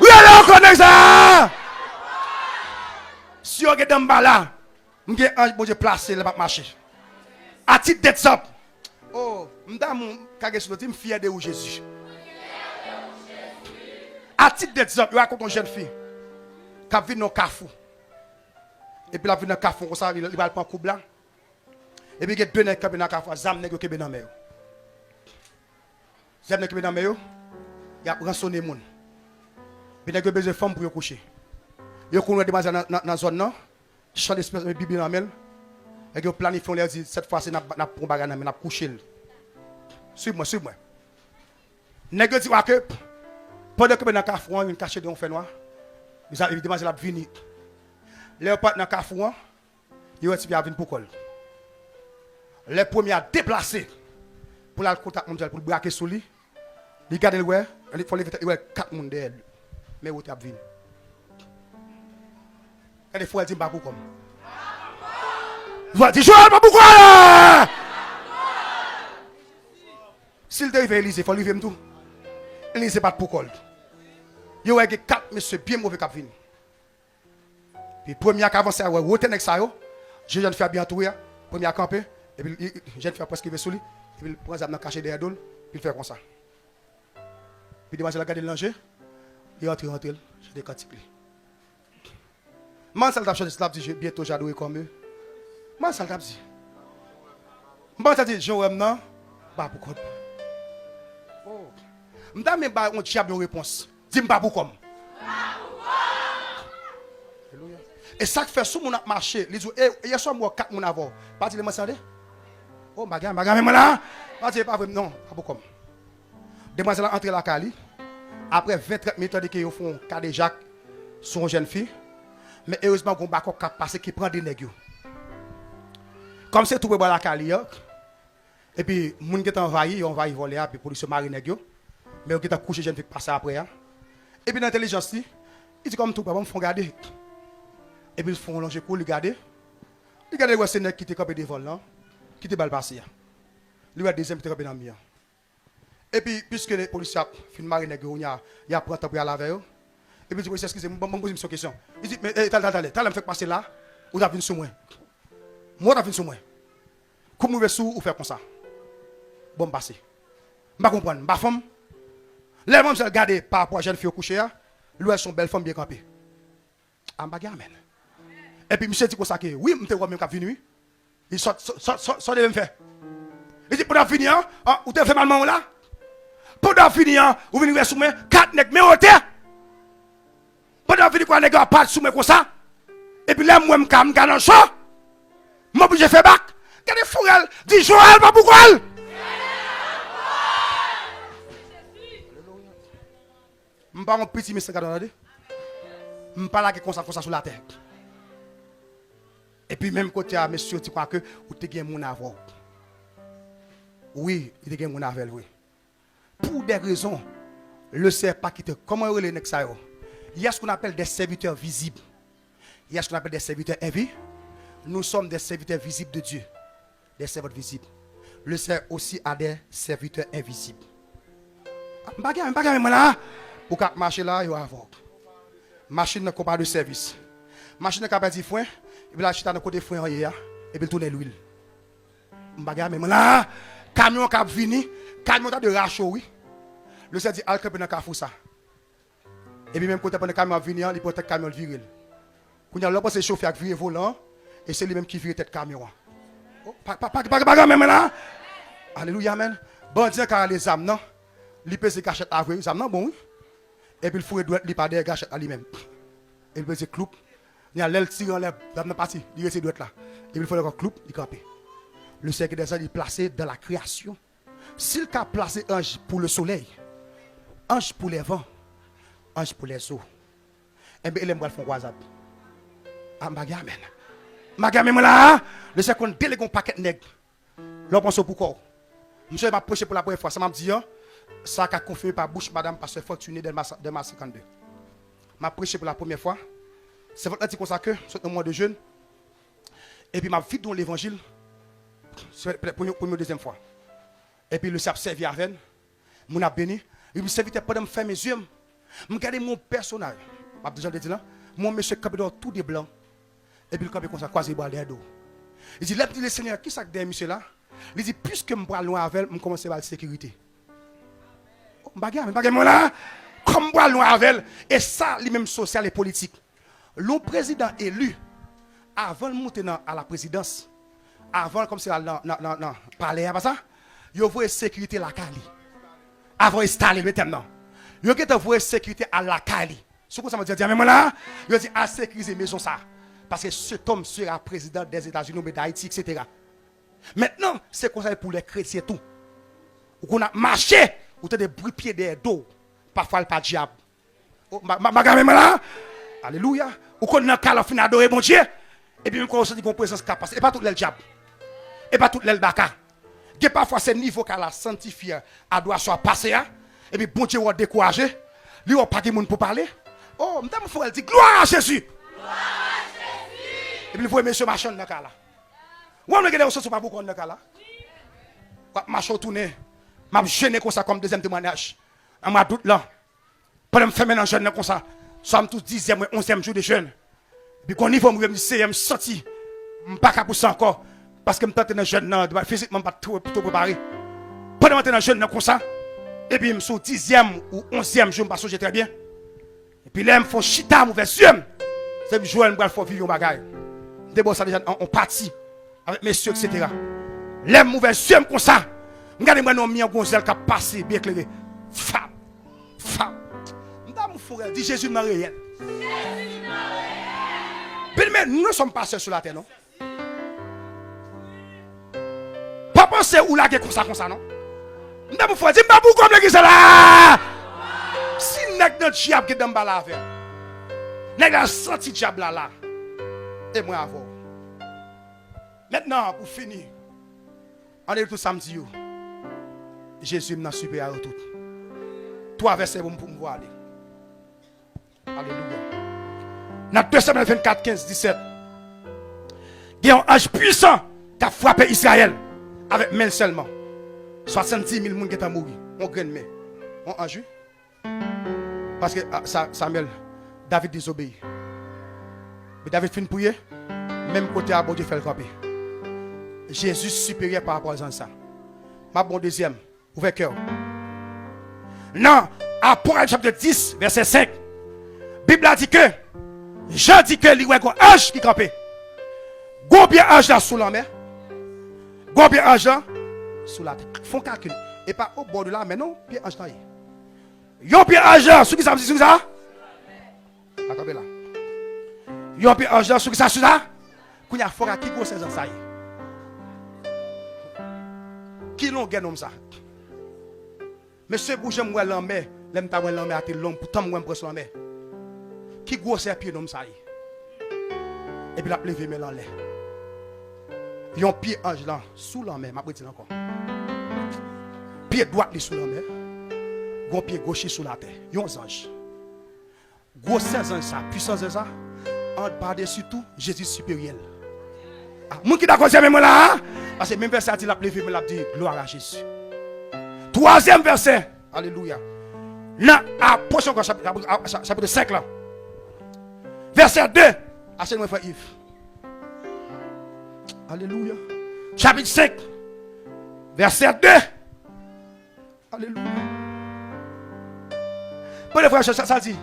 Oui, allez, on connaît ça. Si on est dans le là, je vais un bon Dieu placé, il va marcher. À titre d'exemple. Oh, je suis fier de Jésus. À titre d'exemple, je raconte une jeune fille qui vient dans le carrefour. Et puis, elle vient dans le carrefour, il va prendre un coup blanc. Et puis, il y a deux nègres qui viennent dans le carrefour, zam nègres qui viennent dans le mer. Zam nègres qui viennent dans le mer, il a rançonné les gens. Puis, il y a besoin de femmes pour coucher. Il y a des gens dans la zone, chant d'espèce de Bible dans le mer. Et ils planifient, on leur dit, cette fois-ci, on a pour bagarre, on a couché. Suis-moi, suis-moi. Nègres disent que, pendant que dans le carrefour, ils cachent dans le fait noir. Évidemment, c'est la venue. Les partenaires dans le carrefour, ils ont été venus pour coller. Les premiers à déplacer pour le contact mondial, pour le braquer sous lui. Ils gardent le ouais, il faut les 4 personnes derrière lui. Mais où tu as venu? Et des fois, elle dit, pas pourquoi. Vous dites, Joël, pas pourquoi? S'il te fait Élysée, il faut lui faire tout. Élysée, pas de pourquoi. Il y a 4 messieurs bien mauvais qui viennent. Puis, premier qui avance, il y a ça. Je viens de faire bien tout. Premier à camper. Et puis, je viens de faire presque sous lui. Et puis, il prend ça dans caché derrière l'eau. Puis, il fait comme ça. Puis, il a gardé le langer. Il rentre, je décantique. Man, ça t'a changé, ça dit bientôt j'adore comme eux. Man, ça t'a dit. Man, ça dit, je ne non. Pas pourquoi. Oh. Je ne sais pas si on a une réponse. Dis-moi pas pourquoi. Et ça fait sous mon marché. Il dit, il y a soit moi 4 mon avant. Pas dire, moi, ça dit. Oh, bagarre, mais là. Pas dire, pas vrai. Non, pas pourquoi. Demoiselle entre la Cali. Après 20-30 minutes, qu'ils font cas de Jacques, son jeune fille. Mais heureusement, on va passer qui prend des nègres. Comme c'est tout pour la Cali. Et puis, les gens qui sont envahis, on va y voler, puis pour se marier nègres. Mais on a couché jeune fille passer après. Et puis, l'intelligence, il dit comme tout, on fait regarder. Et puis, ils font longer pour le garder. Ils gardent les nègres qui étaient campés des vols, qui étaient mal passés. Lui, a deuxième qui était campé dans le mien. Et puis, puisque les policiers ont fait marier nègres, il y a pris un temps pour aller laver. Et puis, il dit, excusez-moi, je vais poser une question. Il dit, mais attendez, t'as me fait passer là, ou t'as vu sur moi? Moi, t'as vu sur moi. Comment vous faites sous ou faire comme ça? Bon, passer. Je ne comprends pas. Ma femme, les femmes se regardent par rapport à la jeune fille au coucher, lui, elles sont belles femmes bien campées. En bagarre, amen. Et puis, monsieur dit comme ça que, oui, je suis même qui venu. Il sort de même fait. Il dit, pour finir, vous avez fait mal là? Pour finir, vous venez sur moi, 4 nègres, mais au terre. Pendant que vous avez pas sous moi comme ça, et puis là, moi, je suis dans le champ, je suis obligé de faire bac. Quand les fourrelles disent Joël, pas pourquoi? Je ne suis pas un petit monsieur, je ne suis pas là comme ça sur la terre. Et puis, même côté, monsieur, tu crois que vous avez gagné mon avant. Oui, il a gagné mon avant, oui. Pour des raisons, le sait pas qui te. Comment on les ça? Il y a ce qu'on appelle des serviteurs visibles. Il y a ce qu'on appelle des serviteurs invisibles. Nous sommes des serviteurs visibles de Dieu. Des serviteurs visibles. Le Seigneur aussi a des serviteurs invisibles. Bagarre, moi là. Pour qu'à marcher là, il y a avoir. Machine n'a pas de service. Machine n'a pas de foin. Et puis là, je suis dans le côté foin et puis tourner l'huile. Bagarre, mais moi là. Camion qui a venu. Camion de rachot, oui. Le Seigneur dit, al-camper dans le carrefour ça. Et puis même quand le camion vient, il protège le camion viril. Quand il y a l'autre chauffeur qui vire volant, et c'est lui même qui vire tête camion. Pas même là. Alléluia, amen. Bon Dieu, car les âmes, non. Il pèse les cachettes à vous, les âmes, non, bon, oui. Et puis il faut doit il pas des cachettes à lui-même. Et il pèse cloup. Il y a l'aile tirant l'air, dans la partie, il reste doit là. Et puis il faut le cloup, il campe. Le Seigneur des anges est placé dans la création. S'il a placé ange pour le soleil, ange pour les vents, ange pour les eaux. Et bien, il va faire WhatsApp. Ah, amen. Amen, là, le Seigneur qu'on délègue un paquet de nègres. L'on pense pourquoi. Monsieur m'a prêché pour la première fois. Ça m'a dit, ça a confirmé par bouche, madame, parce que fortuné de mars 52. M'a prêché pour la première fois. C'est votre dit comme ça que, c'est un mois de jeûne. Et puis, m'a vite dans l'évangile. C'est la première ou deuxième fois. Et puis, le Seigneur servi avec elle. Mon a béni. Il me servit pendant de me faire mes yeux. Je regarde mon personnage. Je déjà dit là. Mon monsieur campé dans tout des blancs. Et puis le campé comme ça, croisé boire des dos. Il dit, là, le Seigneur, qui ça que des monsieur là? Il dit, puisque je vais loin avec elle, je commence à la sécurité. Bagarre, moi là. Comme je vais loin avec elle. Et ça, lui-même social et politique. Le président élu, avant de monter à la présidence, avant, comme c'est là, non, parler, pas ça, il faut sécurité à la Cali. Avant d'installer le thème, non. Il faut sécurité à la Cali. Ce que ça me dit, mais moi là, il dit à sécuriser maison ça. Parce que cet homme sera président des États-Unis, d'Haïti, etc. Maintenant, c'est comme ça pour les chrétiens tout. Ou qu'on a marché, ou tu as des bruits pieds des dos, parfois pas diable. Même là, alléluia. Ou qu'on a un fin adorer mon Dieu, et puis on se dit qu'on présence capacité. Et pas tout le diable. Et pas tout le baka. Et parfois c'est niveau qu'à la sanctifier, à doit soit passé, et puis bon Dieu va décourager. Lui, on pas de monde pour parler. Oh, madame, il faut dire gloire à Jésus. Et puis, il faut monsieur machin dans le cas là. Ou on regarde aussi pas beaucoup dans le cas là. Machin tourné. M'a gêné comme ça comme deuxième témoignage. En m'a doute là. Pendant me faire maintenant jeune comme ça. Sommes tous 10e ou 11e jour de jeûne. Puis qu'on niveau me me sorti. Pas capable ça encore parce que me tente dans jeune là, physiquement pas trop préparé. Pendant me dans jeune comme ça. Et puis me sur 10e ou 11e jour me passe très bien. Et puis là me font chita mauvais yeux. C'est jouer me faut vivre un bagage. D'abord ça déjà on parti avec messieurs etc. Les mauvais yeux comme ça. Regardez-moi non mi en gonzelle qui a passé bien éclairé. Femme. M'dame frère dit Jésus de Marie. Mais nous ne sommes pas seuls sur la terre non. Pas penser ou la comme ça non. M'dame frère dit m'pa pour comme l'église là. Si nèg notre diable qui dans bala avec. Nèg a senti diable là. Et moi avant. Maintenant pour finir. On est tout samedi. Jésus m'a supérieur à tout. 3 versets pour me voir aller. Alléluia. Dans 2 Samuel 24, 15, 17. Il y a un ange puissant qui a frappé Israël avec main seulement. 70 000 personnes qui ont mouru. On gagne main. On ange. Parce que Samuel, David désobéit. Mais David finit pour prier. Même côté à bon Dieu fait le camper. Jésus supérieur par rapport à ça. Ma bon deuxième. Ouvrez cœur. Non, Apocalypse chapitre 10, verset 5. Bible a dit que Jean dit que il y a un ange qui campait. Combien d'anges là sous la mer? Combien d'anges là sous la terre? Font calcul. Et pas au bord de la mer, non? Bien ange là. Yon bien ange là, sous qui ça me dit sous ça? Attendez là. Yon bien ange là, sous qui ça sous ça? Qu'on y a fort à qui gros 16 ans ça y est. Qui l'ont gagné ça? Monsieur Bouche moi l'emmè, l'aime ta l'emmè à tel long pour tant moi presque l'emmè. Qui gros c'est pied nom ça y. Et puis la lever mais l'air. Yon pied ange là sous l'emmè, m'a dit encore. Pied droit li sous l'emmè. Gon pied gauche sous la terre. Yon ange. Gros 16 ans ça, puissance de ça. En par-dessus tout, Jésus supérieur. Ah, moun qui d'accord c'est même là parce que même verset il a levé mais l'a dit gloire à Jésus. Troisième verset. Alléluia. Dans Apocalypse chapitre 5 là. Verset 2. Achète-moi frère Yves. Alléluia. Chapitre 5. Verset 2. Alléluia. Bon les frères, ça dit.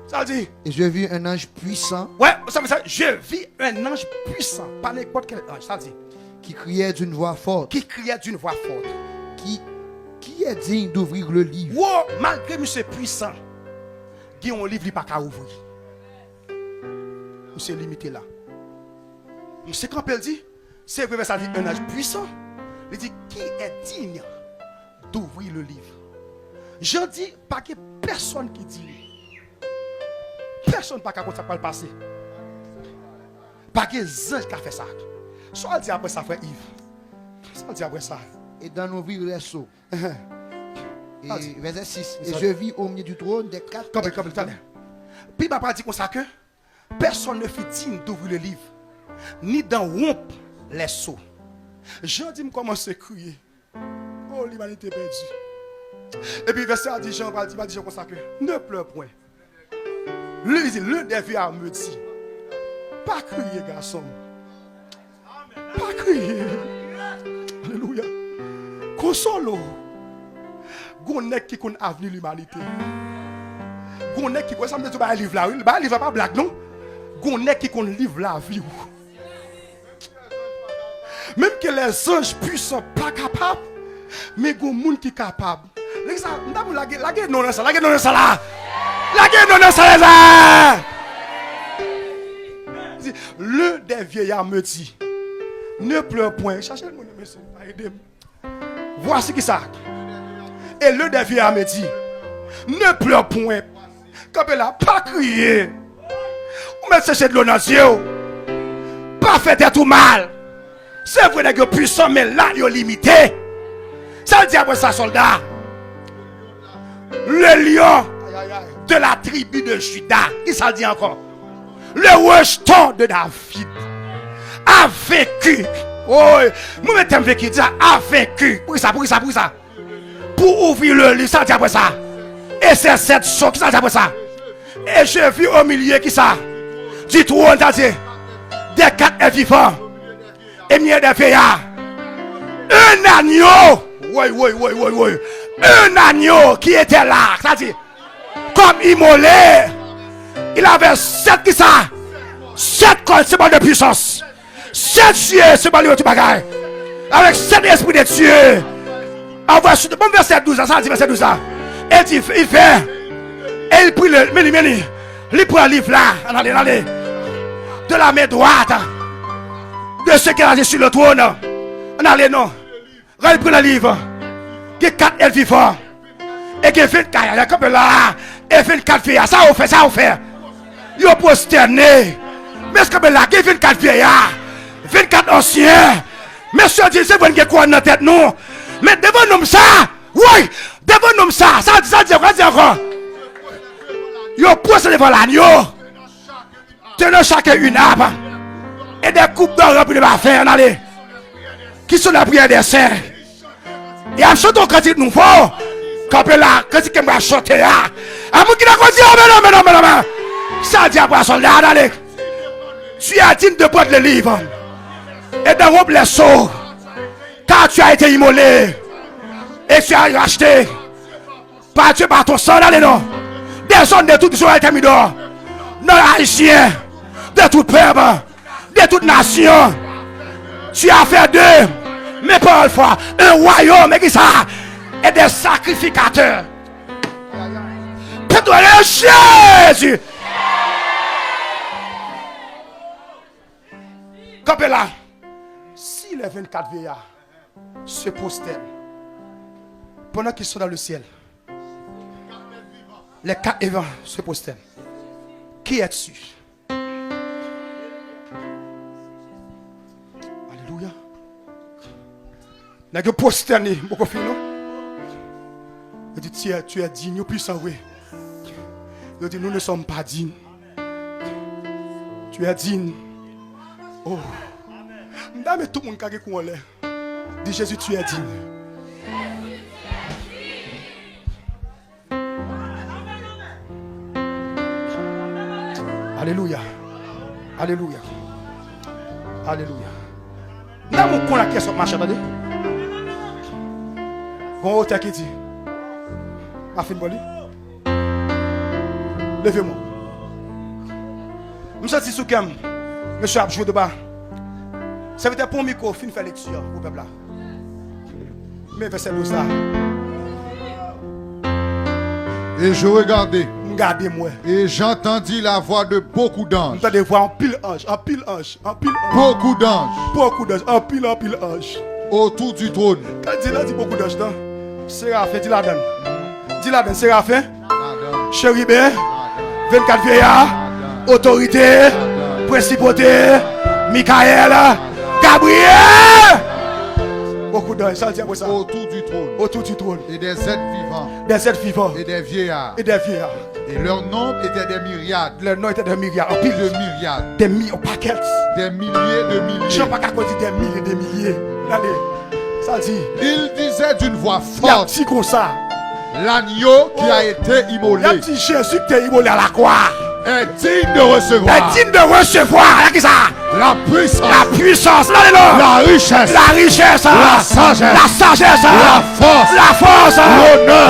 Ça dit. Et je vis un ange puissant. Ouais, ça je vis un ange puissant. Pas n'importe quel ange. Ça dit. Qui criait d'une voix forte. Qui criait d'une voix forte. Qui est digne d'ouvrir le livre? Wow, malgré monsieur puissant, qui a un livre, il n'y a pas qu'à ouvrir. Monsieur limité là. Monsieur quand elle dit, c'est vrai, ça dit un âge puissant. Il dit, qui est digne d'ouvrir le livre? Je dis, pas que personne qui dit. Personne pas qu'à ça pas le passer. Pas que ange qui a fait ça. Soit dit après ça, frère Yves. Soit dit après ça. Et d'en ouvrir les seaux. Et verset 6. Et je vis au milieu du trône des 4. Comme puis papa dit comme ça que personne ne fut digne d'ouvrir le livre, ni d'en rompre les seaux. Jean dit comment se crier. Oh l'humanité perdue. Et puis verset a dit Jean va dire comme ça que ne pleure point. Le des vieillards me dit, pas crier, garçon. Pas crier. Alléluia. Console. Gonnek qui connaît avenir l'humanité. Gonnek qui connaît ça me dit pas livre là. Ba livre pas blague non. Gonnek qui connaît livre la vie. Même que les anges puissants pas capables, mais gon monde qui capable. Les ça, la guerre non ça, la guerre non ça là. La guerre non ça là. Le des vieillards me dit, ne pleure point. Cherchez mon monsieur, aidez-moi. Voici qui ça. Et le des vieillards me dit, ne pleure point. Comme elle a pas crié. Ou mettre chercher de l'eau dans les yeux. Pas fait tout mal. C'est vrai que puissant, mais là, il est limité. Ça veut dire après ça, soldat. Le lion de la tribu de Juda. Qui ça dit encore? Le rejeton de David a vaincu. Oh, moi, je vécu, a vaincu. Pour ça. Pour ouvrir le livre, ça dit après ça. Et c'est cette chose qui ça dit après ça. Et je vis au milieu qui ça. Du trône, ça dit. Des quatre vivants. Et mieux des vieillards. Un agneau. Oui. Un agneau qui était là. Ça dit. Comme immolé. Il avait 7 qui ça. 7 corps, c'est pas de puissance. 7 yeux, c'est pas de bagaille. Avec 7 esprits de Dieu. Envoie sur le bon verset 12, ça dit verset 12. Et il fait. Et il prit le. Il prend le livre là. Allez. De la main droite. De ceux qui sont sur le trône. Allez, non. Il prend le livre. Il y a 4 êtres vivants. Et il y a 24. Comme là. Et 24 filles. Ça a fait. Ils ont prosterné. Mais ce que là, il y a 24 vieillards. 24 anciens. Mais ce que c'est vrai qu'il y a quoi dans la tête, non. Mais devant nous ça. Oui. Devant nous ça. Ça dit encore. Ils ont prosterné devant l'agneau. Tenant chacun une arme. Et des coupes d'or remplies de ma faire. Qui sont la prière des saints. Et à chanter quand il nous faut. Quand là, quand il va chanter là. À moi qui n'a pas dit, oh mais non. Ça dit après soldat, allez. Tu es digne de prendre le livre. Et de rompre les seaux. Car tu as été immolé. Et tu as racheté. Par Dieu, par ton sang, allez non. Des zones de toutes ont été mis dehors. Non haïtiens. De tout peuple. De toute nation. Tu as fait d'eux. Mais pas une fois. Un royaume. Mais qui ça? Et des sacrificateurs. Peut-être Jésus. Comme là, si les 24 vieillards se prosternent pendant qu'ils sont dans le ciel, les 4 évents se prosternent. Qui est dessus? Alléluia. N'a que prosterné, beaucoup de non? Il dit tu es digne, puissant, oui. Il dit nous ne sommes pas dignes. Tu es digne. Oh, mais tout le monde qui est dit Jésus, tu es digne. Alléluia. Alléluia. Alléluia. Nous avons la question marche, attendez. Bon, autre qui dit. Affine-moi. Levez-moi. Nous sommes sous cam. Monsieur a joué de bas. Ça veut dire pour un micro, fin faire lecture au peuple là. Mais verset 12 là. Et je regardais. Regardez-moi. Et j'entendis la voix de beaucoup d'anges. Vous entendez voir en pile ange, en pile ange, en pile ange. Beaucoup d'anges. Beaucoup d'anges, en pile ange. Autour du trône. Quand il dit beaucoup d'anges, Séraphin, dis la donne. Dis la donne, Séraphin. Chérubin. 24 vieillards. Autorité. Principauté. Michael. Gabriel. Beaucoup d'anges, ça dit après ça. Autour du trône. Autour du trône. Et des êtres vivants. Des êtres vivants. Et des vieillards. Et des vieillards. Et leur nombre était des myriades. Leur nom était des milliards. En Pile pile de myriades. des milliers, en paquets. Des milliers de milliers. Je ne sais pas qu'à dire des milliers, des milliers. Allez, ça dit. Il disait d'une voix Il y a un forte. petit comme ça. L'agneau qui a été Il y a un immolé. petit Jésus qui est immolé à la croix. est digne de recevoir est digne de recevoir là, qui ça? la puissance, La puissance, là, là. la richesse, La richesse, la sagesse, la sagesse, la force, la force, l'honneur,